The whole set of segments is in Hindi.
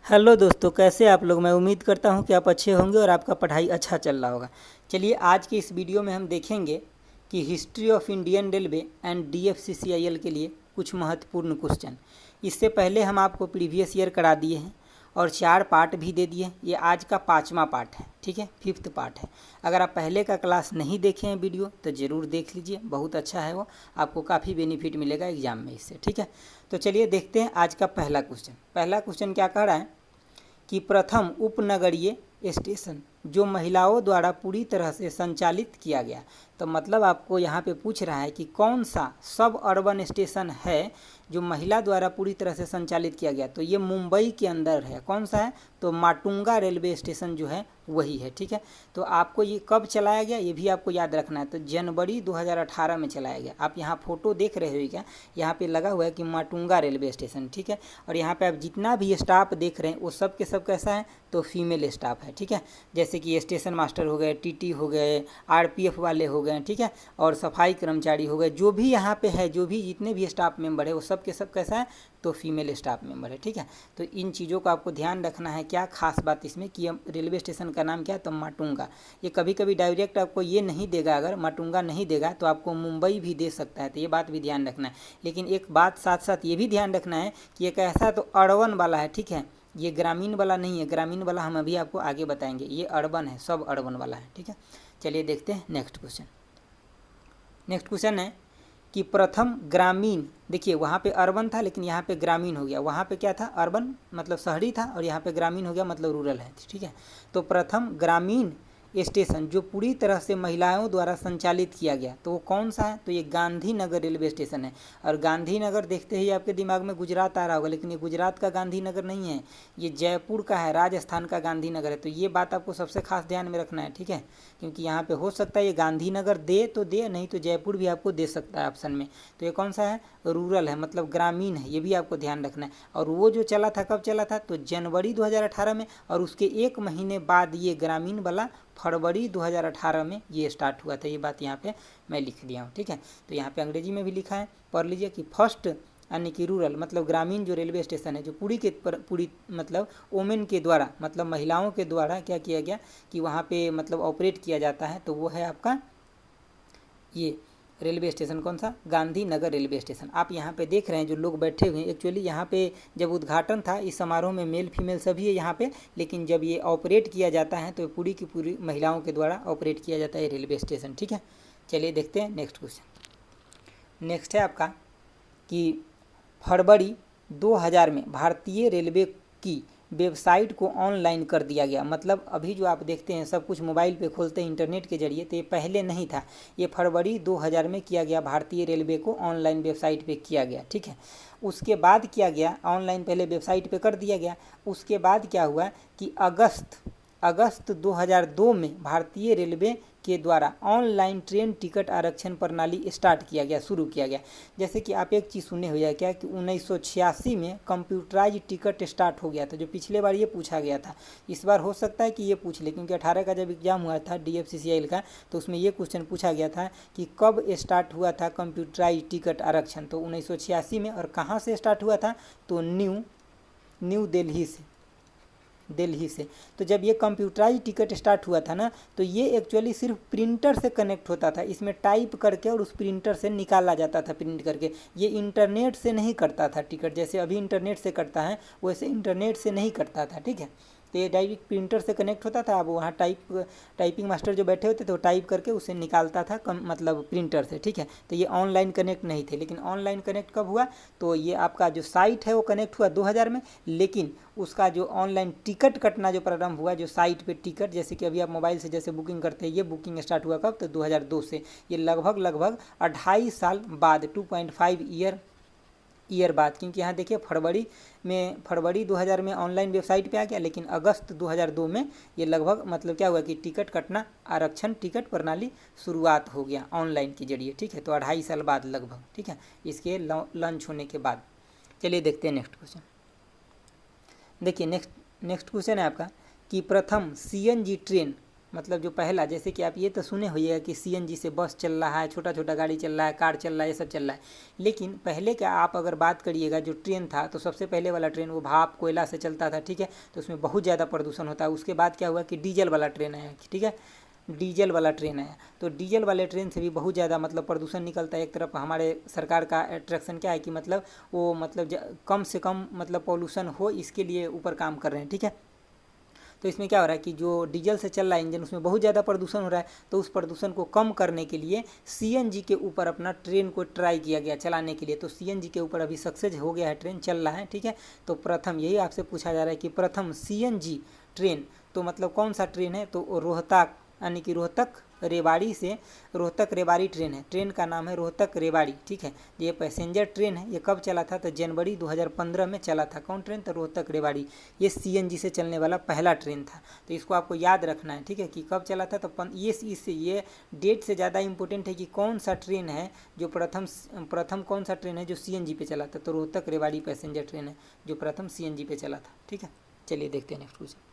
हेलो दोस्तों, कैसे आप लोग। मैं उम्मीद करता हूं कि आप अच्छे होंगे और आपका पढ़ाई अच्छा चल रहा होगा। चलिए आज के इस वीडियो में हम देखेंगे कि history of Indian railway and DFCCIL के लिए कुछ महत्वपूर्ण क्वेश्चन। इससे पहले हम आपको प्रीवियस ईयर करा दिए हैं और 4 पार्ट भी दे दिए हैं। ये आज का 5वां पार्ट है, ठीक है, 5th पार्ट है। अगर आप पहले का क्लास नहीं देखे हैं वीडियो तो ज़रूर देख लीजिए, बहुत अच्छा है वो, आपको काफ़ी बेनिफिट मिलेगा एग्जाम में इससे, ठीक है। तो चलिए देखते हैं आज का पहला क्वेश्चन। पहला क्वेश्चन क्या कह रहा है कि प्रथम उपनगरीय स्टेशन जो महिलाओं द्वारा पूरी तरह से संचालित किया गया। तो मतलब आपको यहाँ पे पूछ रहा है कि कौन सा सब अर्बन स्टेशन है जो महिला द्वारा पूरी तरह से संचालित किया गया। तो ये मुंबई के अंदर है। कौन सा है? तो माटुंगा रेलवे स्टेशन जो है वही है, ठीक है। तो आपको ये कब चलाया गया ये भी आपको याद रखना है। तो जनवरी 2018 में चलाया गया। आप यहाँ फोटो देख रहे हो क्या, यहाँ पे लगा हुआ है कि माटुंगा रेलवे स्टेशन, ठीक है। और यहाँ पे आप जितना भी स्टाफ देख रहे हैं वो सब के सब कैसा है, तो फीमेल स्टाफ है, ठीक है। जैसे कि स्टेशन मास्टर हो गए, टीटी हो गए, आरपीएफ वाले हो गए, ठीक है, और सफाई कर्मचारी हो गए, जो भी यहाँ पे है, जो भी जितने भी स्टाफ मेंबर है वो सब के सब कैसा है, तो फीमेल स्टाफ मेंबर है, ठीक है। तो इन चीज़ों को आपको ध्यान रखना है। क्या खास बात इसमें कि रेलवे स्टेशन का नाम क्या है, तो माटुंगा। ये कभी कभी डायरेक्ट आपको ये नहीं देगा, अगर माटुंगा नहीं देगा तो आपको मुंबई भी दे सकता है, तो ये बात भी ध्यान रखना है। लेकिन एक बात साथ साथ ये भी ध्यान रखना है कि एक ऐसा तो अर्बन वाला है, ठीक है, ये ग्रामीण वाला नहीं है। ग्रामीण वाला हम अभी आपको आगे बताएंगे, ये अर्बन है, सब अर्बन वाला है, ठीक है। चलिए देखते हैं नेक्स्ट क्वेश्चन। नेक्स्ट क्वेश्चन है कि प्रथम ग्रामीण, देखिए वहाँ पे अर्बन था लेकिन यहाँ पे ग्रामीण हो गया। वहाँ पे क्या था, अर्बन मतलब शहरी था, और यहाँ पे ग्रामीण हो गया मतलब रूरल है, ठीक है। तो प्रथम ग्रामीण स्टेशन जो पूरी तरह से महिलाओं द्वारा संचालित किया गया, तो वो कौन सा है, तो ये गांधीनगर रेलवे स्टेशन है। और गांधीनगर देखते ही आपके दिमाग में गुजरात आ रहा होगा, लेकिन ये गुजरात का गांधीनगर नहीं है, ये जयपुर का है, राजस्थान का गांधीनगर है। तो ये बात आपको सबसे खास ध्यान में रखना है, ठीक है, क्योंकि यहाँ पे हो सकता है ये गांधीनगर दे तो दे, नहीं तो जयपुर भी आपको दे सकता है ऑप्शन में। तो ये कौन सा है, रूरल है, मतलब ग्रामीण है, ये भी आपको ध्यान रखना है। और वो जो चला था कब चला था, तो जनवरी 2018 में, और उसके 1 महीने बाद ये ग्रामीण वाला फरवरी 2018 में ये स्टार्ट हुआ था। ये बात यहाँ पे मैं लिख दिया हूँ, ठीक है। तो यहाँ पे अंग्रेजी में भी लिखा है, पढ़ लीजिए कि फर्स्ट यानी कि रूरल मतलब ग्रामीण जो रेलवे स्टेशन है जो पूरी मतलब वोमेन के द्वारा, मतलब महिलाओं के द्वारा क्या किया गया कि वहाँ पे मतलब ऑपरेट किया जाता है, तो वो है आपका ये रेलवे स्टेशन। कौन सा, गांधीनगर रेलवे स्टेशन। आप यहाँ पे देख रहे हैं जो लोग बैठे हुए हैं, एक्चुअली यहाँ पे जब उद्घाटन था इस समारोह में मेल फीमेल सभी है यहाँ पे, लेकिन जब ये ऑपरेट किया जाता है तो पूरी की पूरी महिलाओं के द्वारा ऑपरेट किया जाता है रेलवे स्टेशन, ठीक है। चलिए देखते हैं नेक्स्ट क्वेश्चन। नेक्स्ट है आपका कि फरवरी 2000 में भारतीय रेलवे की वेबसाइट को ऑनलाइन कर दिया गया। मतलब अभी जो आप देखते हैं सब कुछ मोबाइल पे खोलते हैं इंटरनेट के जरिए, तो ये पहले नहीं था, ये फरवरी 2000 में किया गया, भारतीय रेलवे को ऑनलाइन वेबसाइट पे किया गया, ठीक है। उसके बाद किया गया ऑनलाइन, पहले वेबसाइट पे कर दिया गया, उसके बाद क्या हुआ कि अगस्त 2002 में भारतीय रेलवे के द्वारा ऑनलाइन ट्रेन टिकट आरक्षण प्रणाली स्टार्ट किया गया, शुरू किया गया। जैसे कि आप एक चीज़ सुने हुए क्या कि 1986 में कंप्यूटराइज टिकट स्टार्ट हो गया था, जो पिछले बार ये पूछा गया था। इस बार हो सकता है कि ये पूछ ले, क्योंकि 18 का जब एग्जाम हुआ था डीएफसीसीआईएल का, तो उसमें ये क्वेश्चन पूछा गया था कि कब स्टार्ट हुआ था कंप्यूटराइज टिकट आरक्षण। तो 1986 में, और कहाँ से स्टार्ट हुआ था, तो न्यू दिल्ली से। तो जब ये कंप्यूटराइज टिकट स्टार्ट हुआ था ना, तो ये एक्चुअली सिर्फ प्रिंटर से कनेक्ट होता था, इसमें टाइप करके और उस प्रिंटर से निकाला जाता था प्रिंट करके। ये इंटरनेट से नहीं करता था टिकट, जैसे अभी इंटरनेट से करता है वैसे इंटरनेट से नहीं करता था, ठीक है। तो ये डायरेक्ट प्रिंटर से कनेक्ट होता था। अब वहाँ टाइपिंग मास्टर जो बैठे होते थे वो टाइप करके उसे निकालता था मतलब प्रिंटर से, ठीक है। तो ये ऑनलाइन कनेक्ट नहीं थे, लेकिन ऑनलाइन कनेक्ट कब हुआ, तो ये आपका जो साइट है वो कनेक्ट हुआ 2000 में, लेकिन उसका जो ऑनलाइन टिकट कटना जो प्रारंभ हुआ, जो साइट पे टिकट, जैसे कि अभी आप मोबाइल से जैसे बुकिंग करते हैं, ये बुकिंग स्टार्ट हुआ कब, तो 2002 से। ये लगभग 2.5 साल बाद, 2.5 ईयर बाद, क्योंकि यहाँ देखिए फरवरी 2000 में ऑनलाइन वेबसाइट पे आ गया, लेकिन अगस्त 2002 में ये लगभग मतलब क्या हुआ कि टिकट कटना आरक्षण टिकट प्रणाली शुरुआत हो गया ऑनलाइन के जरिए, ठीक है। तो 2.5 साल बाद लगभग, ठीक है, इसके लॉन्च होने के बाद। चलिए देखते हैं नेक्स्ट क्वेश्चन। देखिए नेक्स्ट क्वेश्चन है आपका कि प्रथम सीएनजी ट्रेन मतलब जो पहला, जैसे कि आप ये तो सुने होइएगा कि सीएनजी से बस चल रहा है, छोटा छोटा गाड़ी चल रहा है, कार चल रहा है, ये सब चल रहा है। लेकिन पहले का आप अगर बात करिएगा जो ट्रेन था, तो सबसे पहले वाला ट्रेन वो भाप कोयला से चलता था, ठीक है, तो उसमें बहुत ज़्यादा प्रदूषण होता है। उसके बाद क्या हुआ कि डीजल वाला ट्रेन आया, ठीक है, डीजल वाला ट्रेन आया, तो डीजल वाले ट्रेन से भी बहुत ज़्यादा मतलब प्रदूषण निकलता है। एक तरफ हमारे सरकार का अट्रैक्शन क्या है कि मतलब वो मतलब कम से कम मतलब पॉल्यूशन हो, इसके लिए ऊपर काम कर रहे हैं, ठीक है। तो इसमें क्या हो रहा है कि जो डीजल से चल रहा है इंजन, उसमें बहुत ज़्यादा प्रदूषण हो रहा है, तो उस प्रदूषण को कम करने के लिए सीएनजी के ऊपर अपना ट्रेन को ट्राई किया गया चलाने के लिए। तो सीएनजी के ऊपर अभी सक्सेस हो गया है, ट्रेन चल रहा है, ठीक है। तो प्रथम यही आपसे पूछा जा रहा है कि प्रथम सीएनजी ट्रेन, तो मतलब कौन सा ट्रेन है, तो रोहतक यानी कि रोहतक रेवाड़ी से, रोहतक रेवाड़ी ट्रेन है, ट्रेन का नाम है रोहतक रेवाड़ी, ठीक है। ये पैसेंजर ट्रेन है, ये कब चला था, तो जनवरी 2015 में चला था। कौन ट्रेन, तो रोहतक रेवाड़ी। ये सीएनजी से चलने वाला पहला ट्रेन था, तो इसको आपको याद रखना है, ठीक है, कि कब चला था। तो ये डेट से ज़्यादा इंपॉर्टेंट है कि कौन सा ट्रेन है जो प्रथम कौन सा ट्रेन है जो सीएनजी पे चला था, तो रोहतक रेवाड़ी पैसेंजर ट्रेन है जो प्रथम सीएनजी पे चला था, ठीक है। चलिए देखते हैं नेक्स्ट क्वेश्चन।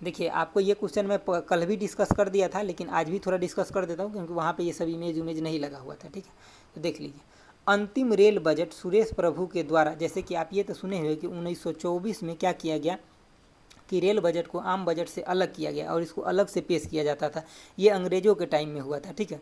देखिए, आपको ये क्वेश्चन मैं कल भी डिस्कस कर दिया था, लेकिन आज भी थोड़ा डिस्कस कर देता हूँ क्योंकि वहाँ पे ये सब इमेज नहीं लगा हुआ था, ठीक है। तो देख लीजिए, अंतिम रेल बजट सुरेश प्रभु के द्वारा, जैसे कि आप ये तो सुने हुए कि 1924 में क्या किया गया कि रेल बजट को आम बजट से अलग किया गया और इसको अलग से पेश किया जाता था। ये अंग्रेजों के टाइम में हुआ था, ठीक है,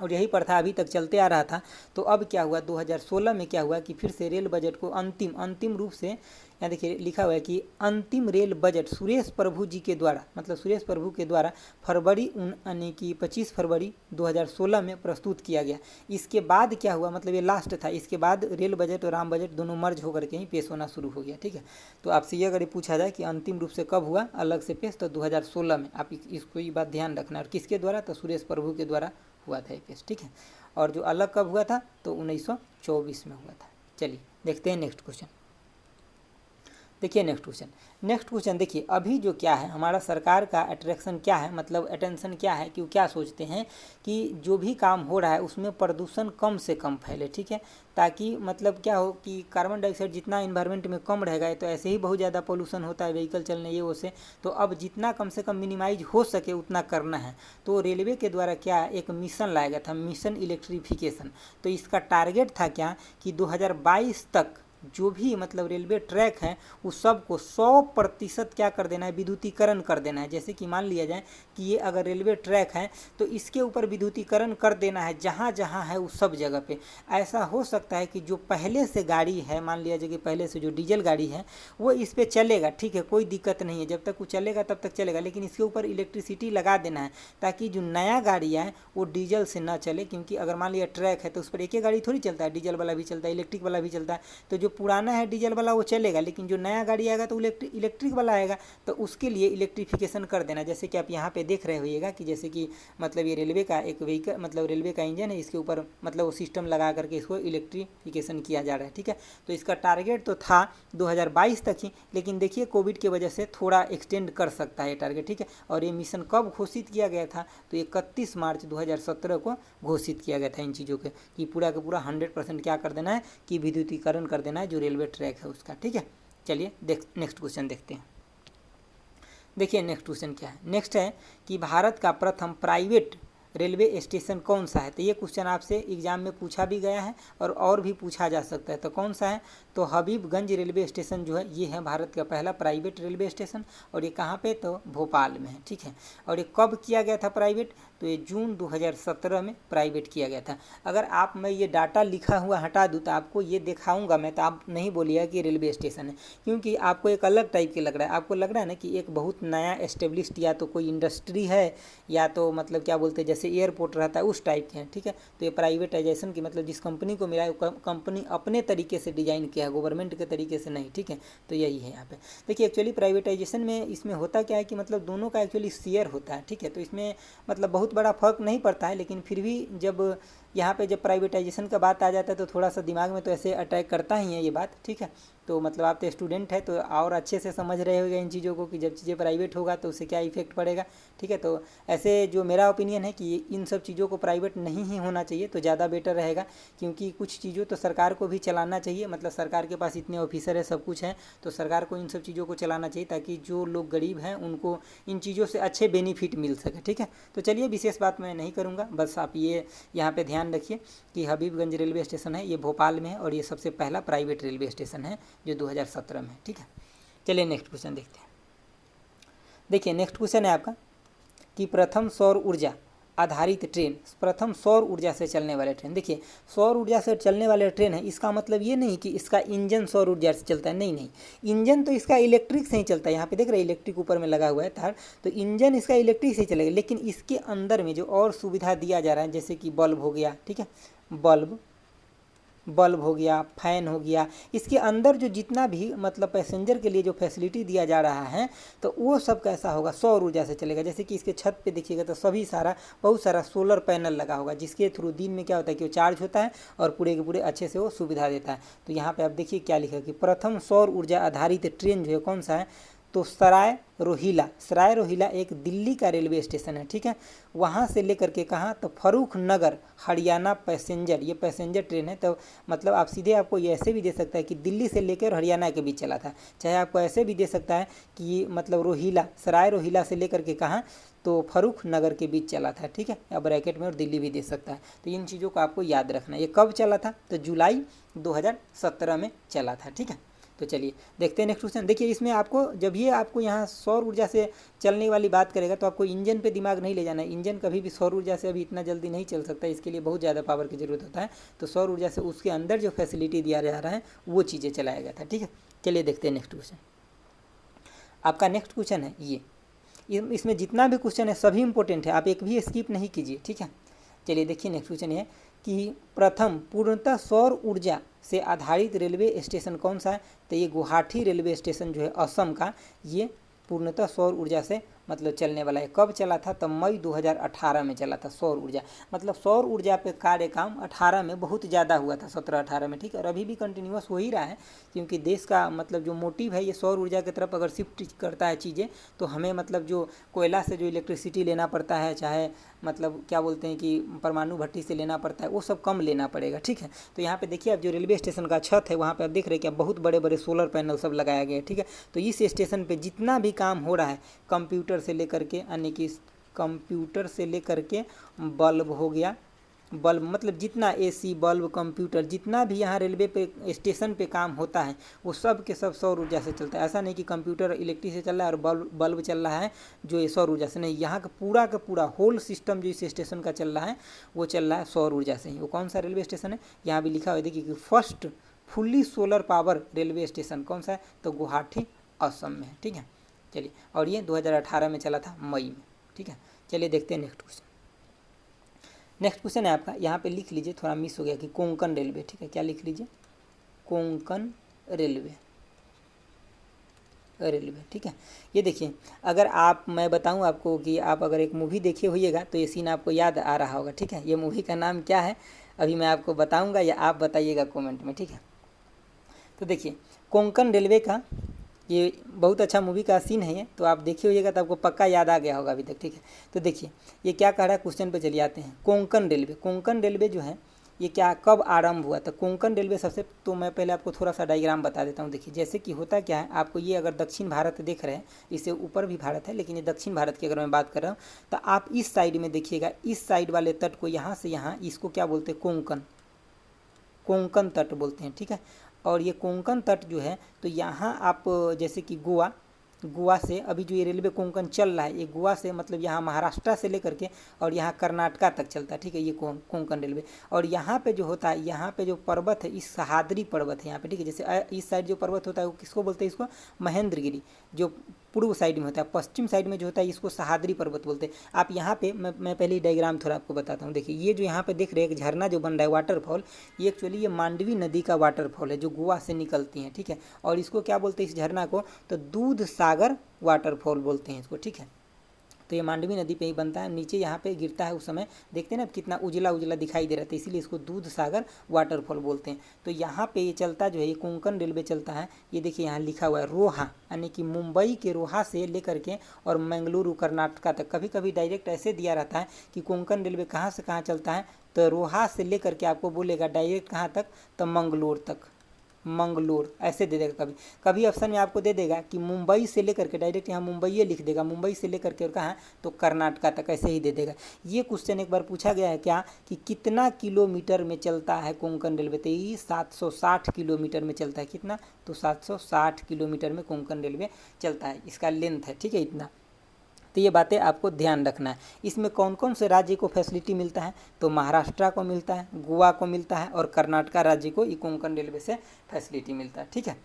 और यही प्रथा अभी तक चलते आ रहा था। तो अब क्या हुआ, 2016 में क्या हुआ कि फिर से रेल बजट को अंतिम रूप से, यहाँ देखिए लिखा हुआ है कि अंतिम रेल बजट सुरेश प्रभु जी के द्वारा, मतलब सुरेश प्रभु के द्वारा फरवरी यानी कि 25 फरवरी 2016 में प्रस्तुत किया गया। इसके बाद क्या हुआ, मतलब ये लास्ट था, इसके बाद रेल बजट और आम बजट दोनों मर्ज होकर के ही पेश होना शुरू हो गया, ठीक है। तो आपसे ये अगर पूछा जाए कि अंतिम रूप से कब हुआ अलग से पेश, तो 2016 में। आप इसको ये बात ध्यान रखना। और किसके द्वारा, तो सुरेश प्रभु के द्वारा हुआ था ये पेश, ठीक है। और जो अलग कब हुआ था, तो 1924 में हुआ था। चलिए देखते हैं नेक्स्ट क्वेश्चन। देखिए नेक्स्ट क्वेश्चन देखिए, अभी जो क्या है हमारा सरकार का अट्रैक्शन क्या है, मतलब अटेंशन क्या है कि वो क्या सोचते हैं कि जो भी काम हो रहा है उसमें प्रदूषण कम से कम फैले, ठीक है, ताकि मतलब क्या हो कि कार्बन डाइऑक्साइड जितना इन्वायरमेंट में कम रहेगा, तो ऐसे ही बहुत ज़्यादा पोल्यूशन होता है व्हीकल चलने ये वो से, तो अब जितना कम से कम मिनिमाइज हो सके उतना करना है। तो रेलवे के द्वारा क्या एक मिशन लाया गया था, मिशन इलेक्ट्रिफिकेशन। तो इसका टारगेट था क्या कि 2022 तक जो भी मतलब रेलवे ट्रैक है उस सब को 100% क्या कर देना है, विद्युतीकरण कर देना है। जैसे कि मान लिया जाए कि ये अगर रेलवे ट्रैक है तो इसके ऊपर विद्युतीकरण कर देना है जहाँ जहाँ है उस सब जगह पे। ऐसा हो सकता है कि जो पहले से गाड़ी है, मान लिया जाए कि पहले से जो डीजल गाड़ी है वो इस पर चलेगा, ठीक है, कोई दिक्कत नहीं है, जब तक वो चलेगा तब तक चलेगा, लेकिन इसके ऊपर इलेक्ट्रिसिटी लगा देना है ताकि जो नया गाड़ी है वो डीजल से ना चले। क्योंकि अगर मान लिया ट्रैक है तो उस पर एक ही गाड़ी थोड़ी चलता है, डीजल वाला भी चलता है, इलेक्ट्रिक वाला भी चलता है। तो जो पुराना है डीजल वाला वो चलेगा, लेकिन जो नया गाड़ी आएगा तो इलेक्ट्रिक वाला आएगा, तो उसके लिए इलेक्ट्रिफिकेशन कर देना। जैसे कि आप यहाँ पे देख रहे होइएगा कि जैसे कि मतलब ये रेलवे का एक व्हीकल, मतलब रेलवे का इंजन है, इसके ऊपर मतलब वो सिस्टम लगा करके इसको इलेक्ट्रिफिकेशन किया जा रहा है, ठीक है। तो इसका टारगेट तो था 2022 तक ही, लेकिन देखिए कोविड की वजह से थोड़ा एक्सटेंड कर सकता है ये टारगेट, ठीक है। और ये मिशन कब घोषित किया गया था, तो 31 मार्च 2017 को घोषित किया गया था इन चीज़ों के कि पूरा का पूरा 100% क्या कर देना है कि विद्युतीकरण कर देना है जो रेलवे ट्रैक है उसका, ठीक है। चलिए नेक्स्ट क्वेश्चन देखते हैं। देखिए नेक्स्ट क्वेश्चन क्या है, नेक्स्ट है कि भारत का प्रथम प्राइवेट रेलवे स्टेशन कौन सा है। तो ये क्वेश्चन आपसे एग्जाम में पूछा भी गया है और भी पूछा जा सकता है। तो कौन सा है, तो हबीबगंज रेलवे स्टेशन जो है ये है भारत का पहला प्राइवेट रेलवे स्टेशन, और ये कहाँ पे, तो भोपाल में है, ठीक है। और ये कब किया गया था प्राइवेट, तो ये जून 2017 में प्राइवेट किया गया था। अगर मैं ये डाटा लिखा हुआ हटा दूँ तो आपको ये दिखाऊंगा मैं, तो आप नहीं बोलिएगा कि रेलवे स्टेशन है, क्योंकि आपको एक अलग टाइप के लग रहा है। आपको लग रहा है ना कि एक बहुत नया एस्टेब्लिश्ड या तो कोई इंडस्ट्री है या तो मतलब क्या बोलते हैं जैसे एयरपोर्ट रहता है उस टाइप के हैं, ठीक है। तो ये प्राइवेटाइजेशन की मतलब जिस कंपनी को मिला है कंपनी अपने तरीके से डिजाइन किया है, गवर्नमेंट के तरीके से नहीं, ठीक है। तो यही है यहाँ पे। देखिए एक्चुअली प्राइवेटाइजेशन में इसमें होता क्या है कि मतलब दोनों का एक्चुअली शेयर होता है, ठीक है। तो इसमें मतलब बहुत बड़ा फर्क नहीं पड़ता है, लेकिन फिर भी जब यहाँ पे जब प्राइवेटाइजेशन का बात आ जाता है तो थोड़ा सा दिमाग में तो ऐसे अटैक करता ही है ये बात, ठीक है। तो मतलब आप तो स्टूडेंट है तो और अच्छे से समझ रहे होंगे इन चीज़ों को कि जब चीज़ें प्राइवेट होगा तो उससे क्या इफेक्ट पड़ेगा। ठीक है, तो ऐसे जो मेरा ओपिनियन है कि इन सब चीज़ों को प्राइवेट नहीं ही होना चाहिए तो ज़्यादा बेटर रहेगा, क्योंकि कुछ चीज़ों तो सरकार को भी चलाना चाहिए, मतलब सरकार के पास इतने ऑफिसर है, सब कुछ है, तो सरकार को इन सब चीज़ों को चलाना चाहिए ताकि जो लोग गरीब हैं उनको इन चीज़ों से अच्छे बेनिफिट मिल सके। ठीक है, तो चलिए विशेष बात मैं नहीं करूँगा, बस आप ये यहाँ पे ध्यान रखिए कि हबीबगंज रेलवे स्टेशन है, ये भोपाल में है और ये सबसे पहला प्राइवेट रेलवे स्टेशन है जो 2017 में है। ठीक है, चलिए नेक्स्ट क्वेश्चन देखते हैं। देखिए नेक्स्ट क्वेश्चन है आपका कि प्रथम सौर ऊर्जा आधारित ट्रेन, प्रथम सौर ऊर्जा से चलने वाले ट्रेन। देखिए सौर ऊर्जा से चलने वाले ट्रेन है, इसका मतलब ये नहीं कि इसका इंजन सौर ऊर्जा से चलता है, नहीं नहीं, इंजन तो इसका इलेक्ट्रिक से ही चलता है। यहाँ पे देख रहे हैं इलेक्ट्रिक ऊपर में लगा हुआ है तार, तो इंजन इसका इलेक्ट्रिक से ही चलेगा, लेकिन इसके अंदर में जो और सुविधा दिया जा रहा है जैसे कि बल्ब हो गया, ठीक है, बल्ब हो गया, फैन हो गया, इसके अंदर जो जितना भी मतलब पैसेंजर के लिए जो फैसिलिटी दिया जा रहा है तो वो सब कैसा होगा, सौर ऊर्जा से चलेगा। जैसे कि इसके छत पे देखिएगा तो सभी सारा बहुत सारा सोलर पैनल लगा होगा, जिसके थ्रू दिन में क्या होता है कि वो चार्ज होता है और पूरे के पूरे अच्छे से वो सुविधा देता है। तो यहाँ पे आप देखिए क्या लिखा है कि प्रथम सौर ऊर्जा आधारित ट्रेन जो है कौन सा है, तो सराय रोहिला एक दिल्ली का रेलवे स्टेशन है। ठीक है, वहाँ से लेकर के कहाँ, तो फर्रुख नगर हरियाणा पैसेंजर, ये पैसेंजर ट्रेन है। तो मतलब आप सीधे आपको ये ऐसे भी दे सकता है कि दिल्ली से लेकर हरियाणा के बीच चला था, चाहे आपको ऐसे भी दे सकता है कि मतलब सराय रोहिला से लेकर के कहाँ, तो फर्रुख नगर के बीच चला था। ठीक है, या ब्रैकेट में और दिल्ली भी दे सकता है। तो इन चीज़ों को आपको याद रखना है। ये कब चला था, तो जुलाई 2017 में चला था। ठीक है, तो चलिए देखते हैं नेक्स्ट क्वेश्चन। देखिए इसमें आपको जब ये आपको यहाँ सौर ऊर्जा से चलने वाली बात करेगा तो आपको इंजन पे दिमाग नहीं ले जाना है। इंजन कभी भी सौर ऊर्जा से अभी इतना जल्दी नहीं चल सकता, इसके लिए बहुत ज़्यादा पावर की ज़रूरत होता है। तो सौर ऊर्जा से उसके अंदर जो फैसिलिटी दिया जा रहा है वो चीज़ें चलाया गया था। ठीक है, चलिए देखते हैं नेक्स्ट क्वेश्चन। आपका नेक्स्ट क्वेश्चन है ये, इसमें जितना भी क्वेश्चन है सभी इंपॉर्टेंट है, आप एक भी स्किप नहीं कीजिए। ठीक है, चलिए देखिए नेक्स्ट क्वेश्चन ये कि प्रथम पूर्णतः सौर ऊर्जा से आधारित रेलवे स्टेशन कौन सा है, तो ये गुवाहाटी रेलवे स्टेशन जो है असम का, ये पूर्णतः सौर ऊर्जा से मतलब चलने वाला है। कब चला था, तो मई 2018 में चला था सौर ऊर्जा। मतलब सौर ऊर्जा पे कार्य काम 18 में बहुत ज़्यादा हुआ था, 17-18 में। ठीक है, और अभी भी कंटिन्यूस हो ही रहा है, क्योंकि देश का मतलब जो मोटिव है ये सौर ऊर्जा की तरफ अगर शिफ्ट करता है चीज़ें, तो हमें मतलब जो कोयला से जो इलेक्ट्रिसिटी लेना पड़ता है, चाहे मतलब क्या बोलते हैं कि परमाणु भट्टी से लेना पड़ता है, वो सब कम लेना पड़ेगा। ठीक है, तो यहाँ पे देखिए आप जो रेलवे स्टेशन का छत है वहाँ पे आप देख रहे हैं कि बहुत बड़े बड़े सोलर पैनल सब लगाया गया है। ठीक है, तो इस स्टेशन पे जितना भी काम हो रहा है कंप्यूटर से लेकर के, यानी कि कंप्यूटर से लेकर के बल्ब हो गया, बल्ब मतलब जितना एसी बल्ब कंप्यूटर जितना भी यहाँ रेलवे पे स्टेशन पे काम होता है वो सब के सब सौर ऊर्जा से चलता है। ऐसा नहीं कि कंप्यूटर इलेक्ट्रिक से चल रहा है और बल्ब चल रहा है जो ये सौर ऊर्जा से, नहीं, यहाँ का पूरा होल सिस्टम जो इस स्टेशन का चल रहा है वो चल रहा है सौर ऊर्जा से ही। वो कौन सा रेलवे स्टेशन है, यहाँ भी लिखा हुआ है देखिए कि first fully solar power railway station कौन सा है, तो गुवाहाटी असम में है। ठीक है, चलिए, और ये 2018 में चला था मई में। ठीक है, चलिए देखते हैं नेक्स्ट क्वेश्चन। नेक्स्ट क्वेश्चन है आपका, यहाँ पे लिख लीजिए, थोड़ा मिस हो गया कि कोंकण रेलवे। ठीक है, क्या लिख लीजिए, कोंकण रेलवे। ठीक है, ये देखिए अगर मैं बताऊं आपको कि आप अगर एक मूवी देखे होइएगा तो ये सीन आपको याद आ रहा होगा। ठीक है, ये मूवी का नाम क्या है अभी मैं आपको बताऊंगा या आप बताइएगा कमेंट में। ठीक है, तो देखिए कोंकण रेलवे का ये बहुत अच्छा मूवी का सीन है ये, तो आप देखे होइएगा तो आपको पक्का याद आ गया होगा अभी तक। ठीक है, तो देखिए ये क्या कह रहा है, क्वेश्चन पे चलिए आते हैं। कोंकण रेलवे जो है ये क्या कब आरंभ हुआ, तो कोंकण रेलवे सबसे, तो मैं पहले आपको थोड़ा सा डायग्राम बता देता हूँ। देखिए जैसे कि होता क्या है, आपको ये अगर दक्षिण भारत देख रहे हैं, इससे ऊपर भी भारत है लेकिन ये दक्षिण भारत की अगर मैं बात कर रहा हूँ तो आप इस साइड में देखिएगा, इस साइड वाले तट को यहाँ से यहाँ इसको क्या बोलते हैं, कोंकण तट बोलते हैं। ठीक है, और ये कोंकण तट जो है तो यहाँ आप जैसे कि गोवा से अभी जो ये रेलवे कोंकण चल रहा है ये गोवा से मतलब यहाँ महाराष्ट्र से लेकर के और यहाँ कर्नाटका तक चलता है। ठीक है, ये कोंकण रेलवे। और यहाँ पे जो होता है, यहाँ पे जो पर्वत है, इस सह्याद्री पर्वत है यहाँ पे। ठीक है, जैसे इस साइड जो पर्वत होता है वो किसको बोलते हैं, इसको महेंद्रगिरी, जो पूर्व साइड में होता है। पश्चिम साइड में जो होता है इसको सह्याद्री पर्वत बोलते हैं। आप यहाँ पे मैं पहले डायग्राम थोड़ा आपको बताता हूँ। देखिए ये जो यहाँ पे देख रहे हैं एक झरना जो बन रहा है, वाटरफॉल, ये एक्चुअली ये मांडवी नदी का वाटरफॉल है जो गोवा से निकलती है। ठीक है, और इसको क्या बोलते हैं इस झरना को, तो दूध सागर वाटरफॉल बोलते हैं इसको। ठीक है, तो ये मांडवी नदी पे ही बनता है, नीचे यहाँ पे गिरता है। उस समय देखते हैं ना कितना उजला उजला दिखाई दे रहा था, इसीलिए इसको दूध सागर वाटरफॉल बोलते हैं। तो यहाँ पे ये चलता जो है, ये कोंकण रेलवे चलता है। ये देखिए यहाँ लिखा हुआ है रोहा, यानी कि मुंबई के रोहा से लेकर के और मंगलुरु कर्नाटका तक। कभी कभी डायरेक्ट ऐसे दिया रहता है कि कोंकण रेलवे कहाँ से कहाँ चलता है, तो रोहा से लेकर के आपको बोलेगा डायरेक्ट कहाँ तक, तो मंगलोर तक, मंगलोर ऐसे दे देगा। कभी कभी ऑप्शन में आपको दे देगा कि मुंबई से लेकर के, डायरेक्ट यहाँ मुंबई लिख देगा, मुंबई से लेकर के और कहाँ, तो कर्नाटका तक ऐसे ही दे देगा। ये क्वेश्चन एक बार पूछा गया है क्या, कि कितना किलोमीटर में चलता है कोंकण रेलवे, तो ये 760 किलोमीटर में चलता है। कितना, तो 760 किलोमीटर में कोंकण रेलवे चलता है, इसका लेंथ है, ठीक है इतना। तो ये बातें आपको ध्यान रखना है। इसमें कौन कौन से राज्य को फैसिलिटी मिलता है, तो महाराष्ट्र को मिलता है, गोवा को मिलता है और कर्नाटका राज्य को ये कोंकण रेलवे से फैसिलिटी मिलता है, ठीक है।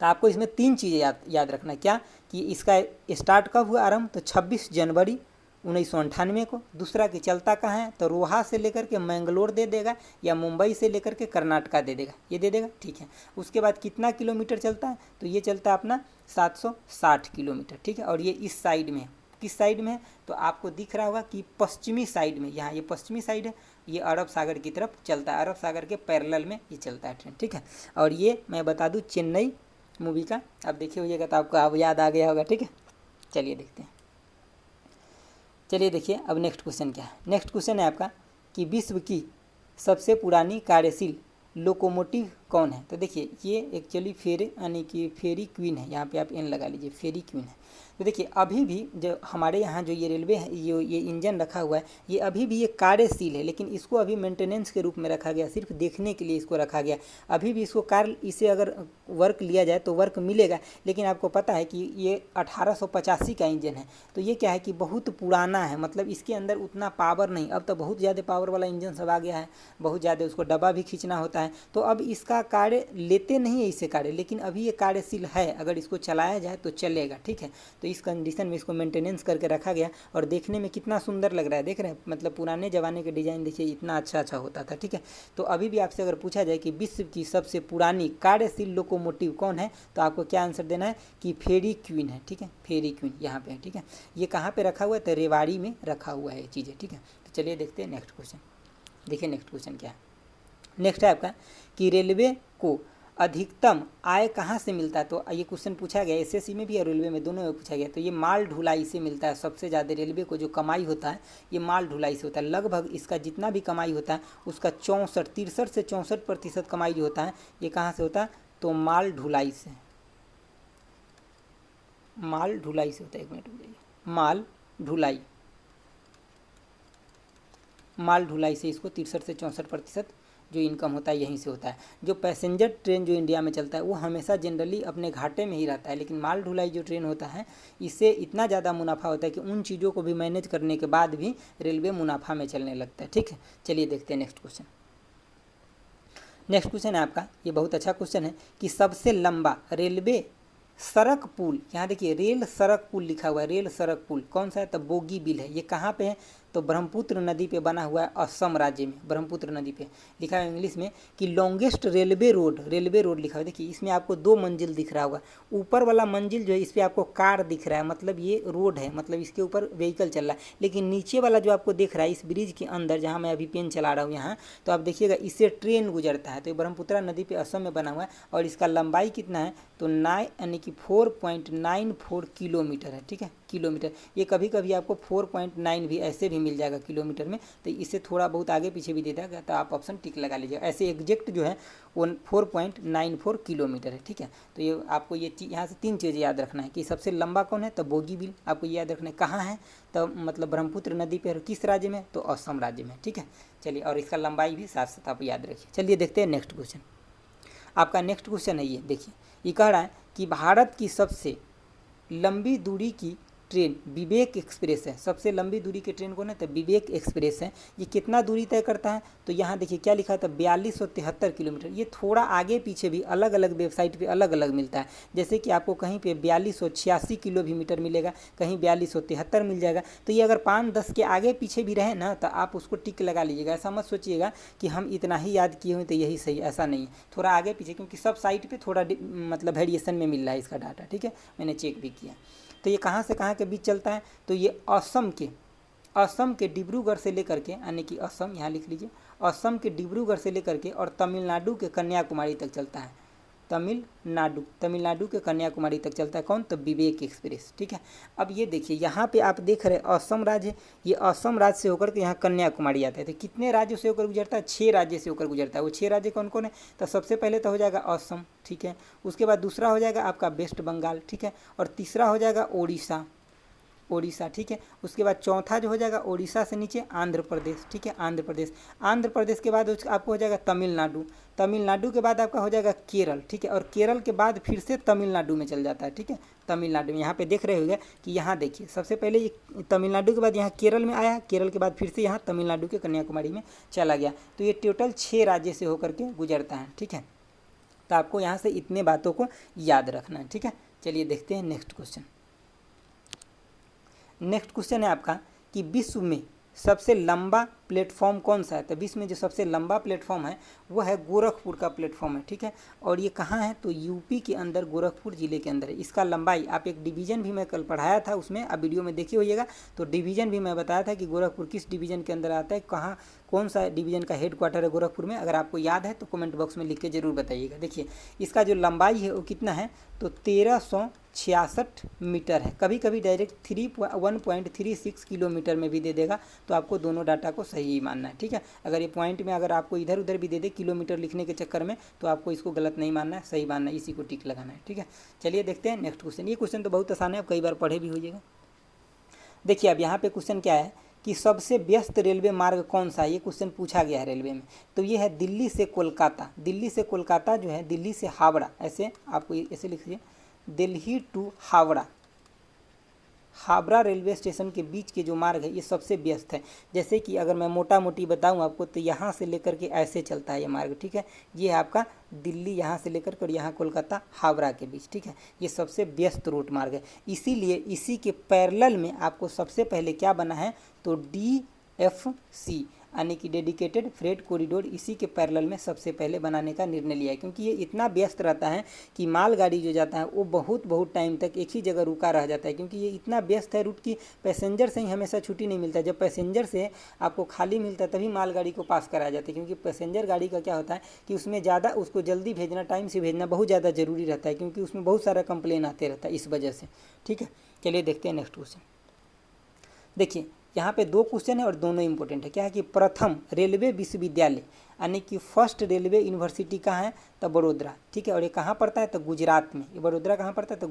तो आपको इसमें 3 चीज़ें याद रखना है। क्या, कि इसका स्टार्ट कब हुआ आरंभ, तो 26 जनवरी 1998 को। दूसरा कि चलता कहाँ है, तो रोहा से लेकर के मैंगलोर दे देगा, या मुंबई से लेकर के कर्नाटका दे देगा, ये दे देगा, ठीक है। उसके बाद कितना किलोमीटर चलता है, तो ये चलता है अपना 760 किलोमीटर, ठीक है। और ये इस साइड में है, किस साइड में है, तो आपको दिख रहा होगा कि पश्चिमी साइड में, यहाँ ये पश्चिमी साइड है, ये अरब सागर की तरफ चलता है, अरब सागर के पैरेलल में ये चलता है ट्रेन, ठीक है। और ये मैं बता दूँ चेन्नई मूवी का आप देखे होइएगा तो आपको अब याद आ गया होगा, ठीक है। चलिए देखते हैं, चलिए देखिए अब नेक्स्ट क्वेश्चन क्या है। नेक्स्ट क्वेश्चन है आपका कि विश्व की सबसे पुरानी कार्यशील लोकोमोटिव कौन है। तो देखिए ये एक्चुअली फेरी, यानी कि फेरी क्वीन है, यहाँ पे आप एन लगा लीजिए, फेरी क्वीन है। तो देखिए अभी भी जो हमारे यहाँ जो ये रेलवे है, ये इंजन रखा हुआ है, ये अभी भी ये कार्यशील है, लेकिन इसको अभी मेंटेनेंस के रूप में रखा गया, सिर्फ देखने के लिए इसको रखा गया। अभी भी इसको कार्य, इसे अगर वर्क लिया जाए तो वर्क मिलेगा, लेकिन आपको पता है कि ये 1885 का इंजन है। तो ये क्या है कि बहुत पुराना है, मतलब इसके अंदर उतना पावर नहीं, अब तो बहुत ज़्यादा पावर वाला इंजन सब आ गया है, बहुत ज़्यादा उसको डब्बा भी खींचना होता है। तो अब इसका कार्य लेते नहीं है इससे कार्य, लेकिन अभी ये कार्यशील है, अगर इसको चलाया जाए तो चलेगा, ठीक है। तो इस कंडीशन में इसको मेंटेनेंस करके रखा गया, और देखने में कितना सुंदर लग रहा है, देख रहे हैं, मतलब पुराने ज़माने के डिज़ाइन देखिए इतना अच्छा होता था, ठीक है। तो अभी भी आपसे अगर पूछा जाए कि विश्व की सबसे पुरानी कार्यशील लोकोमोटिव कौन है, तो आपको क्या आंसर देना है कि फेरी क्वीन है, ठीक है। फेरी क्वीन यहाँ पे है, ठीक है। ये कहाँ पे रखा हुआ है, तो रेवाड़ी में रखा हुआ है ये चीज़ें, ठीक है। तो चलिए देखते हैं नेक्स्ट क्वेश्चन। देखिए नेक्स्ट क्वेश्चन क्या है। नेक्स्ट है आपका कि रेलवे को अधिकतम आय कहाँ से मिलता है। तो ये क्वेश्चन पूछा गया एसएससी में भी और रेलवे में, दोनों में पूछा गया। तो ये माल ढुलाई से मिलता है, सबसे ज़्यादा रेलवे को जो कमाई होता है ये माल ढुलाई से होता है। लगभग इसका जितना भी कमाई होता है उसका 63 से 64% कमाई जो होता है ये कहाँ से होता है, तो माल ढुलाई से, माल ढुलाई से होता है। एक मिनट हो जाइए, माल ढुलाई से इसको 63 से 64% जो इनकम होता है यहीं से होता है। जो पैसेंजर ट्रेन जो इंडिया में चलता है वो हमेशा जनरली अपने घाटे में ही रहता है, लेकिन माल ढुलाई जो ट्रेन होता है इससे इतना ज़्यादा मुनाफा होता है कि उन चीज़ों को भी मैनेज करने के बाद भी रेलवे मुनाफा में चलने लगता है, ठीक है। चलिए देखते हैं नेक्स्ट क्वेश्चन। नेक्स्ट क्वेश्चन है आपका, ये बहुत अच्छा क्वेश्चन है कि सबसे लंबा रेलवे सड़क पुल, यहाँ देखिए रेल सड़क पुल लिखा हुआ है, रेल सड़क पुल कौन सा है, तो बोगीबील है। ये कहाँ पे है, तो ब्रह्मपुत्र नदी पे बना हुआ है, असम राज्य में ब्रह्मपुत्र नदी पे। लिखा है इंग्लिश में कि लॉन्गेस्ट रेलवे रोड लिखा हुआ है। देखिए इसमें आपको 2 मंजिल दिख रहा होगा, ऊपर वाला मंजिल जो है इस पर आपको कार दिख रहा है, मतलब ये रोड है, मतलब इसके ऊपर व्हीकल चल रहा है। लेकिन नीचे वाला जो आपको दिख रहा है इस ब्रिज के अंदर, जहाँ मैं अभी पेन चला रहा हूँ यहाँ, तो आप देखिएगा इससे ट्रेन गुजरता है। तो ये ब्रह्मपुत्र नदी पे असम में बना हुआ है, और इसका लंबाई कितना है, तो 9 यानी कि 4.94 किलोमीटर है, ठीक है, किलोमीटर। ये कभी कभी आपको 4.9 भी ऐसे भी मिल जाएगा किलोमीटर में, तो इससे थोड़ा बहुत आगे पीछे भी देता है, तो आप ऑप्शन टिक लगा लीजिएगा। ऐसे एग्जैक्ट जो है वो 4.94 किलोमीटर है, ठीक है। तो ये आपको ये यहाँ से 3 चीज़ें याद रखना है कि सबसे लंबा कौन है, तो बोगीबील आपको ये याद रखना है। कहाँ है, तो मतलब ब्रह्मपुत्र नदी पर, किस राज्य में, तो असम राज्य में, ठीक है। चलिए, और इसका लंबाई भी साथ साथ आप याद रखिए। चलिए देखते हैं नेक्स्ट क्वेश्चन। आपका नेक्स्ट क्वेश्चन है ये, देखिए ये कह रहा है कि भारत की सबसे लंबी दूरी की ट्रेन विवेक एक्सप्रेस है। सबसे लंबी दूरी की ट्रेन कौन है, तो विवेक एक्सप्रेस है। ये कितना दूरी तय करता है, तो यहाँ देखिए क्या लिखा है, तो 4273 किलोमीटर। ये थोड़ा आगे पीछे भी अलग अलग वेबसाइट पे अलग अलग मिलता है, जैसे कि आपको कहीं पे 4286 किलोमीटर मिलेगा, कहीं 4273 मिल जाएगा। तो ये अगर 5-10 के आगे पीछे भी रहे ना, तो आप उसको टिक लगा लीजिएगा। ऐसा मत सोचिएगा कि हम इतना ही याद किए हुए तो यही सही, ऐसा नहीं है, थोड़ा आगे पीछे, क्योंकि सब साइट पर थोड़ा मतलब वेरिएशन में मिल रहा है इसका डाटा, ठीक है, मैंने चेक भी किया। तो ये कहाँ से कहाँ के के बीच चलता है, तो ये असम के डिब्रूगढ़ से लेकर के, यानी कि असम यहाँ लिख लीजिए, असम के डिब्रूगढ़ से लेकर के और तमिलनाडु के कन्याकुमारी तक चलता है। तमिलनाडु के कन्याकुमारी तक चलता है कौन? तो विवेक एक्सप्रेस। ठीक है, अब ये देखिए यहाँ पे आप देख रहे हैं असम राज्य, ये असम राज्य से होकर के यहाँ कन्याकुमारी आता है। तो कितने राज्यों से होकर गुजरता है? 6 राज्य से होकर गुजरता है। वो 6 राज्य कौन कौन है? तो सबसे पहले तो हो जाएगा असम, ठीक है, उसके बाद दूसरा हो जाएगा आपका वेस्ट बंगाल, ठीक है, और तीसरा हो जाएगा ओडिशा, ठीक है, उसके बाद चौथा जो हो जाएगा ओडिशा से नीचे आंध्र प्रदेश, ठीक है, आंध्र प्रदेश के बाद आपको हो जाएगा तमिलनाडु के बाद आपका हो जाएगा केरल, ठीक है, और केरल के बाद फिर से तमिलनाडु में चल जाता है। ठीक है, तमिलनाडु में यहाँ पे देख रहे होंगे कि यहाँ देखिए सबसे पहले ये तमिलनाडु के बाद यहाँ केरल में आया, केरल के बाद फिर से यहाँ तमिलनाडु के कन्याकुमारी में चला गया। तो ये टोटल 6 राज्य से होकर के गुजरता है। ठीक है, तो आपको यहाँ से इतने बातों को याद रखना है। ठीक है, चलिए देखते हैं नेक्स्ट क्वेश्चन। नेक्स्ट क्वेश्चन है आपका कि विश्व में सबसे लंबा प्लेटफॉर्म कौन सा है? तो विश्व में जो सबसे लंबा प्लेटफॉर्म है वो है गोरखपुर का प्लेटफॉर्म है। ठीक है, और ये कहाँ है? तो यूपी के अंदर गोरखपुर जिले के अंदर है। इसका लंबाई आप एक डिवीज़न भी मैं कल पढ़ाया था, उसमें आप वीडियो में देखे होइएगा, तो डिवीज़न भी मैं बताया था कि गोरखपुर किस डिवीज़न के अंदर आता है, कहाँ कौन सा डिवीज़न का हेडक्वार्टर है गोरखपुर में। अगर आपको याद है तो कमेंट बॉक्स में लिख के ज़रूर बताइएगा। देखिए इसका जो लंबाई है वो कितना है? तो 1366 मीटर है। कभी कभी डायरेक्ट 1.36 किलोमीटर में भी दे देगा, तो आपको दोनों डाटा को सही ही मानना है। ठीक है, अगर ये पॉइंट में अगर आपको इधर उधर भी दे दे किलोमीटर लिखने के चक्कर में, तो आपको इसको गलत नहीं मानना है, सही मानना है, इसी को टिक लगाना है। ठीक है, चलिए देखते हैं नेक्स्ट क्वेश्चन। ये क्वेश्चन तो बहुत आसान है, आप कई बार पढ़े भी होइएगा। देखिए अब यहाँ पे क्वेश्चन क्या है कि सबसे व्यस्त रेलवे मार्ग कौन सा है? ये क्वेश्चन पूछा गया है रेलवे में। तो ये है दिल्ली से कोलकाता जो है, दिल्ली से हावड़ा, ऐसे आपको ऐसे लिखिए, Delhi to Howrah railway station के बीच के जो मार्ग है ये सबसे व्यस्त है। जैसे कि अगर मैं मोटा मोटी बताऊं आपको, तो यहाँ से लेकर के ऐसे चलता है ये मार्ग। ठीक है, ये है आपका दिल्ली यहाँ से लेकर कर यहाँ कोलकाता हावड़ा के बीच। ठीक है, ये सबसे व्यस्त रूट मार्ग है, इसीलिए इसी के पैरेलल में आपको सबसे पहले क्या बना है? तो DFC यानी कि डेडिकेटेड फ्रेट कॉरिडोर, इसी के पैरेलल में सबसे पहले बनाने का निर्णय लिया है। क्योंकि ये इतना व्यस्त रहता है कि मालगाड़ी जो जाता है वो बहुत टाइम तक एक ही जगह रुका रह जाता है, क्योंकि ये इतना व्यस्त है रूट की पैसेंजर से ही हमेशा छुट्टी नहीं मिलता। जब पैसेंजर से आपको खाली मिलता है तभी मालगाड़ी को पास कराया जाता है, क्योंकि पैसेंजर गाड़ी का क्या होता है कि उसमें ज़्यादा उसको जल्दी भेजना, टाइम से भेजना बहुत ज़्यादा ज़रूरी रहता है, क्योंकि उसमें बहुत सारा कंप्लेन आते रहता है इस वजह से। ठीक है, चलिए देखते हैं नेक्स्ट क्वेश्चन। देखिए यहाँ पे 2 क्वेश्चन है और दोनों इंपॉर्टेंट है। क्या है कि प्रथम रेलवे विश्वविद्यालय यानी कि फर्स्ट रेलवे यूनिवर्सिटी कहाँ है? तो बड़ोदरा। ठीक है, और ये कहाँ पड़ता है? तो गुजरात में। ये बड़ोदरा कहाँ पड़ता है? तो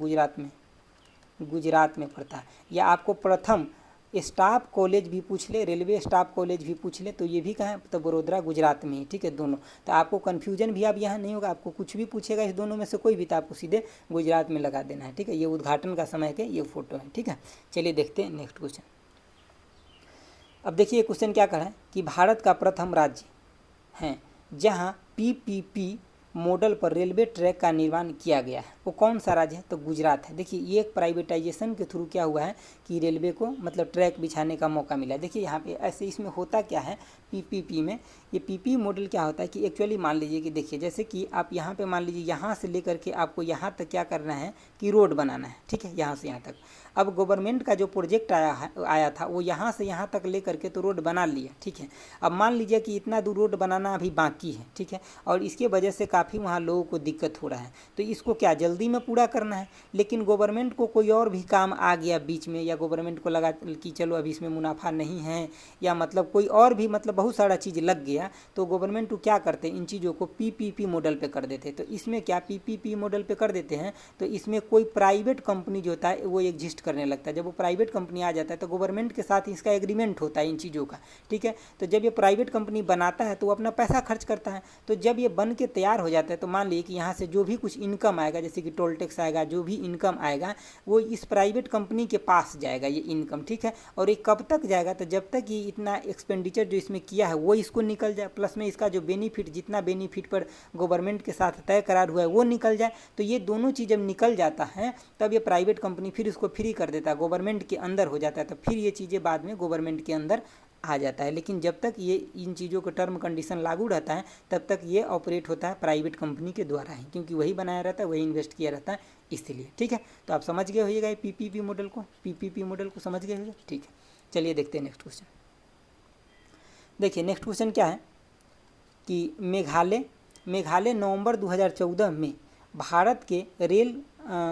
गुजरात में पड़ता है। या आपको प्रथम स्टाफ कॉलेज भी पूछ ले, रेलवे स्टाफ कॉलेज भी पूछ ले, तो ये भी कहाँ है? तो बड़ोदरा गुजरात में ही। ठीक है, दोनों। तो आपको कन्फ्यूजन भी अब यहाँ नहीं होगा, आपको कुछ भी पूछेगा इस दोनों में से कोई भी, तो आपको सीधे गुजरात में लगा देना है। ठीक है, ये उद्घाटन का समय के ये फोटो है। ठीक है, चलिए देखते हैं नेक्स्ट क्वेश्चन। अब देखिए क्वेश्चन क्या कर रहा है कि भारत का प्रथम राज्य है जहां PPP मॉडल पर रेलवे ट्रैक का निर्माण किया गया है, वो कौन सा राज्य है? तो गुजरात है। देखिए ये एक प्राइवेटाइजेशन के थ्रू क्या हुआ है कि रेलवे को मतलब ट्रैक बिछाने का मौका मिला है। देखिए यहाँ पे ऐसे इसमें होता क्या है PPP में, ये PP मॉडल क्या होता है कि एक्चुअली मान लीजिए कि देखिए जैसे कि आप यहाँ पे मान लीजिए यहाँ से लेकर के आपको यहाँ तक क्या करना है कि रोड बनाना है। ठीक है, यहाँ से यहाँ तक। अब गवर्नमेंट का जो प्रोजेक्ट आया था वो यहाँ से यहाँ तक ले करके तो रोड बना लिया। ठीक है, अब मान लीजिए कि इतना दूर रोड बनाना अभी बाकी है। ठीक है, और इसके वजह से काफ़ी वहाँ लोगों को दिक्कत हो रहा है, तो इसको क्या जल्दी में पूरा करना है। लेकिन गवर्नमेंट को कोई और भी काम आ गया बीच में, या गवर्नमेंट को लगा कि चलो अभी इसमें मुनाफा नहीं है, या मतलब कोई और भी मतलब बहुत सारा चीज़ लग गया, तो गवर्नमेंट को क्या करते हैं इन चीज़ों को PPP मॉडल पे कर देते हैं। तो इसमें क्या PPP मॉडल पे कर देते हैं, तो इसमें कोई प्राइवेट कंपनी जो होता है वो एग्जिस्ट करने लगता है। जब वो प्राइवेट कंपनी आ जाता है तो गवर्नमेंट के साथ इसका एग्रीमेंट होता है इन चीज़ों का। ठीक है, तो जब ये प्राइवेट कंपनी बनाता है तो वो अपना पैसा खर्च करता है, तो जब ये बन के तैयार हो जाता है तो मान लीजिए कि यहाँ से जो भी कुछ इनकम आएगा, जैसे कि टोल टैक्स आएगा, जो भी इनकम आएगा वो इस प्राइवेट कंपनी के पास जाएगा ये इनकम। ठीक है, और ये कब तक जाएगा? तो जब तक ये इतना एक्सपेंडिचर जो इसमें किया है वो इसको निकल जाए, प्लस में इसका जो बेनिफिट, जितना बेनिफिट पर गवर्नमेंट के साथ तय करार हुआ है वो निकल जाए। तो ये दोनों चीज़ जब निकल जाता है तब ये प्राइवेट कंपनी फिर इसको फ्री कर देता है, गवर्नमेंट के अंदर हो जाता है, तो फिर ये चीज़ें बाद में गवर्नमेंट के अंदर आ जाता है, लेकिन जब तक ये इन चीज़ों का टर्म कंडीशन लागू रहता है तब तक ये ऑपरेट होता है प्राइवेट कंपनी के द्वारा ही, क्योंकि वही बनाया रहता है, वही इन्वेस्ट किया रहता है, इसलिए। ठीक है, तो आप समझ गए होइएगा पीपीपी मॉडल को, पीपीपी मॉडल को समझ गए होइएगा। ठीक है, चलिए देखते हैं नेक्स्ट क्वेश्चन। देखिए नेक्स्ट क्वेश्चन क्या है कि मेघालय नवंबर 2014 में भारत के रेल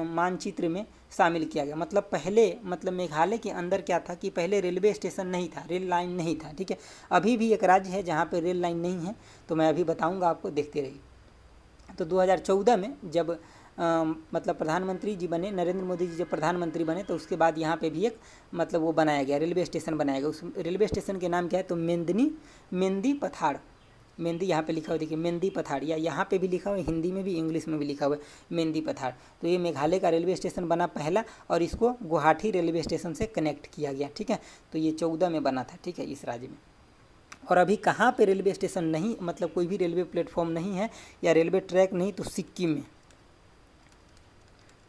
मानचित्र में शामिल किया गया। मतलब पहले मेघालय के अंदर क्या था कि पहले रेलवे स्टेशन नहीं था, रेल लाइन नहीं था। ठीक है, अभी भी एक राज्य है जहाँ पे रेल लाइन नहीं है, तो मैं अभी बताऊँगा आपको, देखते रहिए। तो 2014 में जब मतलब प्रधानमंत्री जी बने, नरेंद्र मोदी जी जब प्रधानमंत्री बने, तो उसके बाद यहाँ पे भी एक मतलब वो बनाया गया, रेलवे स्टेशन बनाया गया। उस रेलवे स्टेशन के नाम क्या है, तो मेंदी पथाड़, मेंदी यहाँ पे लिखा हुआ देखिए, मेंदी पथाड़, या यहाँ पे भी लिखा हुआ है, हिंदी में भी इंग्लिश में भी लिखा हुआ है मेंदी पथाड़। तो ये मेघालय का रेलवे स्टेशन बना पहला, और इसको गुवाहाटी रेलवे स्टेशन से कनेक्ट किया गया। ठीक है, तो ये 14 में बना था। ठीक है, इस राज्य में। और अभी कहाँ पे रेलवे स्टेशन नहीं, मतलब कोई भी रेलवे प्लेटफॉर्म नहीं है या रेलवे ट्रैक नहीं, तो सिक्किम में,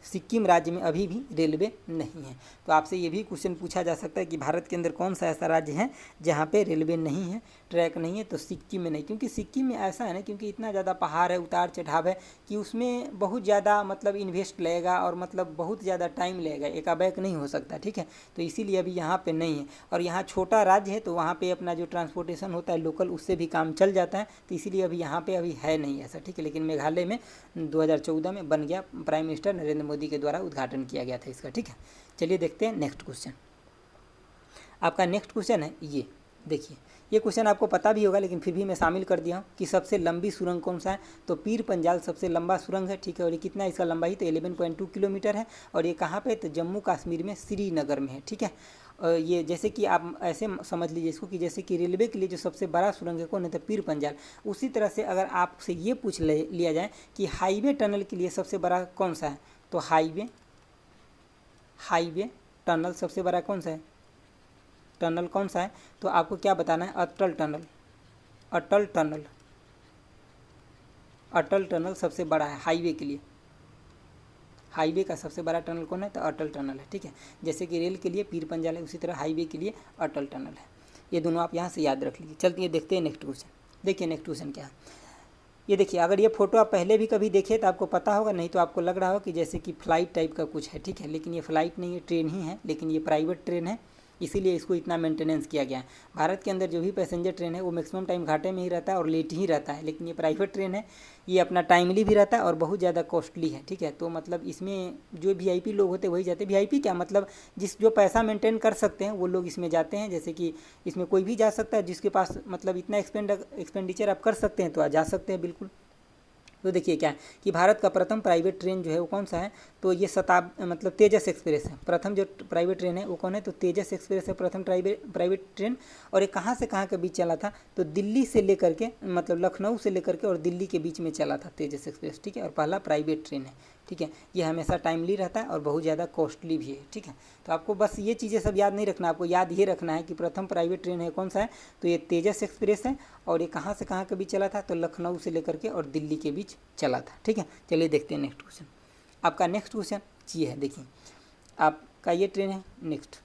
सिक्किम राज्य में अभी भी रेलवे नहीं है। तो आपसे ये भी क्वेश्चन पूछा जा सकता है कि भारत के अंदर कौन सा ऐसा राज्य है जहाँ पे रेलवे नहीं है, ट्रैक नहीं है, तो सिक्किम में नहीं। क्योंकि सिक्किम में ऐसा है ना, क्योंकि इतना ज़्यादा पहाड़ है, उतार चढ़ाव है, कि उसमें बहुत ज़्यादा मतलब इन्वेस्ट लगेगा और मतलब बहुत ज़्यादा टाइम लगेगा, एकाबैक नहीं हो सकता। ठीक है, तो इसीलिए अभी यहाँ पर नहीं है। और यहाँ छोटा राज्य है, तो वहाँ पर अपना जो ट्रांसपोर्टेशन होता है लोकल, उससे भी काम चल जाता है, तो इसीलिए अभी यहाँ पर अभी है नहीं ऐसा। ठीक है, लेकिन मेघालय में 2014 में बन गया, प्राइम मिनिस्टर नरेंद्र मोदी के द्वारा उद्घाटन किया गया था इसका। ठीक है, चलिए देखते हैं नेक्स्ट क्वेश्चन। आपका नेक्स्ट क्वेश्चन है ये, देखिए ये क्वेश्चन आपको पता भी होगा, लेकिन फिर भी मैं शामिल कर दिया हूँ कि सबसे लंबी सुरंग कौन सा है, तो पीर पंजाल सबसे लंबा सुरंग है। ठीक है, और ये कितना इसका लंबाई, तो 11.2 किलोमीटर है, और ये कहाँ पे, तो जम्मू कश्मीर में श्रीनगर में है। ठीक है, ये जैसे कि आप ऐसे समझ लीजिए इसको कि जैसे कि रेलवे के लिए जो सबसे बड़ा सुरंग है कौन है, तो पीर पंजाल। उसी तरह से अगर आपसे ये पूछ लिया जाए कि हाईवे टनल के लिए सबसे बड़ा कौन सा है, तो हाईवे टनल सबसे बड़ा कौन सा है, टनल कौन सा है, तो आपको क्या बताना है, अटल टनल सबसे बड़ा है हाईवे के लिए। हाईवे का सबसे बड़ा टनल कौन है, तो अटल टनल है। ठीक है, जैसे कि रेल के लिए पीर पंजाल है, उसी तरह हाईवे के लिए अटल टनल है। ये दोनों आप यहाँ से याद रख लीजिए। चलते हैं देखते हैं नेक्स्ट क्वेश्चन। देखिए नेक्स्ट क्वेश्चन क्या है, ये देखिए, अगर ये फोटो आप पहले भी कभी देखे तो आपको पता होगा, नहीं तो आपको लग रहा हो कि जैसे कि फ्लाइट टाइप का कुछ है। ठीक है, लेकिन ये फ्लाइट नहीं है, ट्रेन ही है, लेकिन ये प्राइवेट ट्रेन है, इसीलिए इसको इतना मेंटेनेंस किया गया है। भारत के अंदर जो भी पैसेंजर ट्रेन है वो मैक्सिमम टाइम घाटे में ही रहता है और लेट ही रहता है, लेकिन ये प्राइवेट ट्रेन है, ये अपना टाइमली भी रहता है और बहुत ज़्यादा कॉस्टली है। ठीक है, तो मतलब इसमें जो वीआईपी लोग होते हैं वही जाते हैं। वीआईपी क्या मतलब, जो पैसा मेंटेन कर सकते हैं वो लोग इसमें जाते हैं। जैसे कि इसमें कोई भी जा सकता है, जिसके पास मतलब इतना एक्सपेंडिचर आप कर सकते हैं तो जा सकते हैं बिल्कुल। तो देखिए क्या है कि भारत का प्रथम प्राइवेट ट्रेन जो है वो कौन सा है, तो ये मतलब तेजस एक्सप्रेस है। प्रथम जो प्राइवेट ट्रेन है वो कौन है, तो तेजस एक्सप्रेस है प्रथम प्राइवेट ट्रेन। और ये कहाँ से कहाँ के बीच चला था, तो दिल्ली से लेकर के मतलब लखनऊ से लेकर के और दिल्ली के बीच में चला था तेजस एक्सप्रेस। ठीक है, और पहला प्राइवेट ट्रेन है। ठीक है, ये हमेशा टाइमली रहता है और बहुत ज़्यादा कॉस्टली भी है। ठीक है, तो आपको बस ये चीज़ें सब याद नहीं रखना, आपको याद ये रखना है कि प्रथम प्राइवेट ट्रेन है कौन सा है, तो ये तेजस एक्सप्रेस है। और ये कहाँ से कहाँ के बीच चला था, तो लखनऊ से लेकर के और दिल्ली के बीच चला था। ठीक है, चलिए देखते हैं नेक्स्ट क्वेश्चन। आपका नेक्स्ट क्वेश्चन ये है, देखिए आपका ये ट्रेन है नेक्स्ट,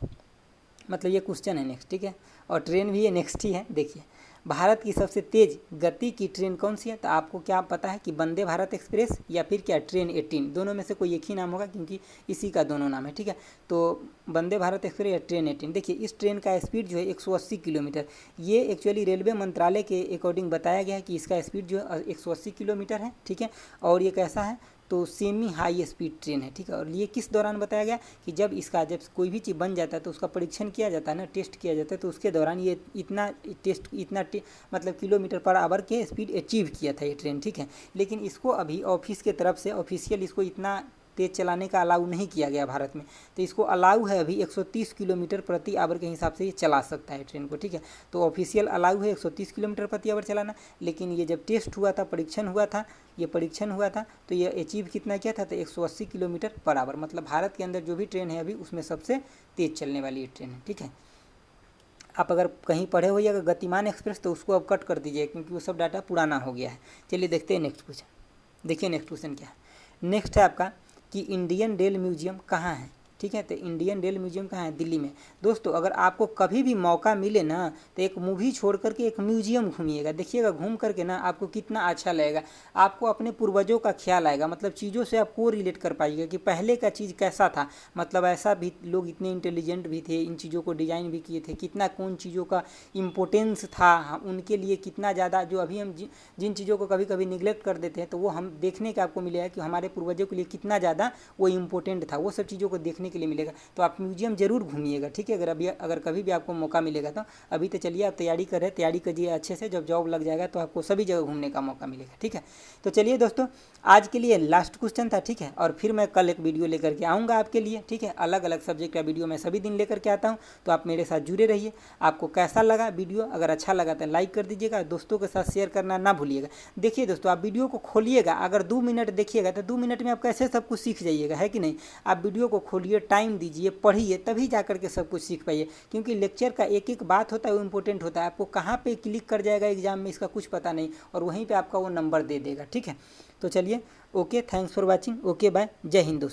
मतलब ये क्वेश्चन है नेक्स्ट। ठीक है, और ट्रेन भी ये नेक्स्ट ही है। देखिए भारत की सबसे तेज गति की ट्रेन कौन सी है, तो आपको क्या पता है कि वंदे भारत एक्सप्रेस या फिर क्या ट्रेन 18, दोनों में से कोई एक ही नाम होगा क्योंकि इसी का दोनों नाम है। ठीक है, तो वंदे भारत एक्सप्रेस या ट्रेन 18। देखिए इस ट्रेन का स्पीड जो है 180 किलोमीटर, ये एक्चुअली रेलवे मंत्रालय के अकॉर्डिंग बताया गया है कि इसका स्पीड जो है 180 किलोमीटर है। ठीक है, और ये कैसा है, तो सेमी हाई स्पीड ट्रेन है। ठीक है, और ये किस दौरान बताया गया कि जब कोई भी चीज़ बन जाता है तो उसका परीक्षण किया जाता है ना, टेस्ट किया जाता है, तो उसके दौरान ये इतना मतलब किलोमीटर पर आवर के स्पीड अचीव किया था ये ट्रेन। ठीक है, लेकिन इसको अभी ऑफिस के तरफ से ऑफिशियल इसको इतना तेज़ चलाने का अलाउ नहीं किया गया भारत में, तो इसको अलाउ है अभी 130 किलोमीटर प्रति आवर के हिसाब से ये चला सकता है ट्रेन को। ठीक है, तो ऑफिशियल अलाउ है 130 किलोमीटर प्रति आवर चलाना, लेकिन ये जब टेस्ट हुआ था, परीक्षण हुआ था, तो ये अचीव कितना किया था, तो 180 किलोमीटर पर आवर। मतलब भारत के अंदर जो भी ट्रेन है अभी उसमें सबसे तेज़ चलने वाली ये ट्रेन है। ठीक है, आप अगर कहीं पढ़े होइएगा गतिमान एक्सप्रेस तो उसको अब कट कर दीजिए क्योंकि वो सब डाटा पुराना हो गया है। चलिए देखते हैं नेक्स्ट क्वेश्चन। देखिए नेक्स्ट क्वेश्चन क्या है, नेक्स्ट है आपका कि इंडियन रेल म्यूजियम कहाँ है, ठीक है। तो इंडियन रेल म्यूजियम कहाँ है? दिल्ली में। दोस्तों अगर आपको कभी भी मौका मिले ना तो एक मूवी छोड़ करके एक म्यूजियम घूमिएगा, देखिएगा घूम करके ना आपको कितना अच्छा लगेगा। आपको अपने पूर्वजों का ख्याल आएगा, मतलब चीज़ों से आप को रिलेट कर पाइएगा कि पहले का चीज़ कैसा था, मतलब ऐसा भी लोग इतने इंटेलिजेंट भी थे, इन चीज़ों को डिज़ाइन भी किए थे, कितना कौन चीज़ों का इम्पोर्टेंस था उनके लिए, कितना ज़्यादा, जो अभी हम जिन चीज़ों को कभी कभी निगलेक्ट कर देते हैं तो वो हम देखने का आपको मिलेगा कि हमारे पूर्वजों के लिए कितना ज़्यादा वो इम्पोर्टेंट था, वो सब चीज़ों को देखने के लिए मिलेगा। तो आप म्यूजियम जरूर घूमिएगा, ठीक है। अगर कभी भी आपको मौका मिलेगा तो अभी तो चलिए आप तैयारी करें, तैयारी कीजिए अच्छे से, जब जॉब लग जाएगा तो आपको सभी जगह घूमने का मौका मिलेगा, ठीक है। तो चलिए दोस्तों आज के लिए लास्ट क्वेश्चन था, ठीक है। और फिर मैं कल एक वीडियो लेकर के आऊँगा आपके लिए, ठीक है। अलग अलग सब्जेक्ट का वीडियो मैं सभी दिन लेकर के आता हूँ, तो आप मेरे साथ जुड़े रहिए। आपको कैसा लगा वीडियो? अगर अच्छा लगा तो लाइक कर दीजिएगा, दोस्तों के साथ शेयर करना ना भूलिएगा। देखिए दोस्तों आप वीडियो को खोलिएगा, अगर 2 मिनट देखिएगा तो 2 मिनट में आप कैसे सब कुछ सीख जाइएगा, है कि नहीं। आप वीडियो को खोलिए, टाइम दीजिए, पढ़िए, तभी जा करके सब कुछ सीख पाइए। क्योंकि लेक्चर का एक एक बात होता है वो इंपॉर्टेंट होता है, आपको कहाँ पे क्लिक कर जाएगा एग्जाम में इसका कुछ पता नहीं, और वहीं पे आपका वो नंबर दे देगा, ठीक है। तो चलिए okay, thanks for watching, okay bye, जय हिंद दोस्तों।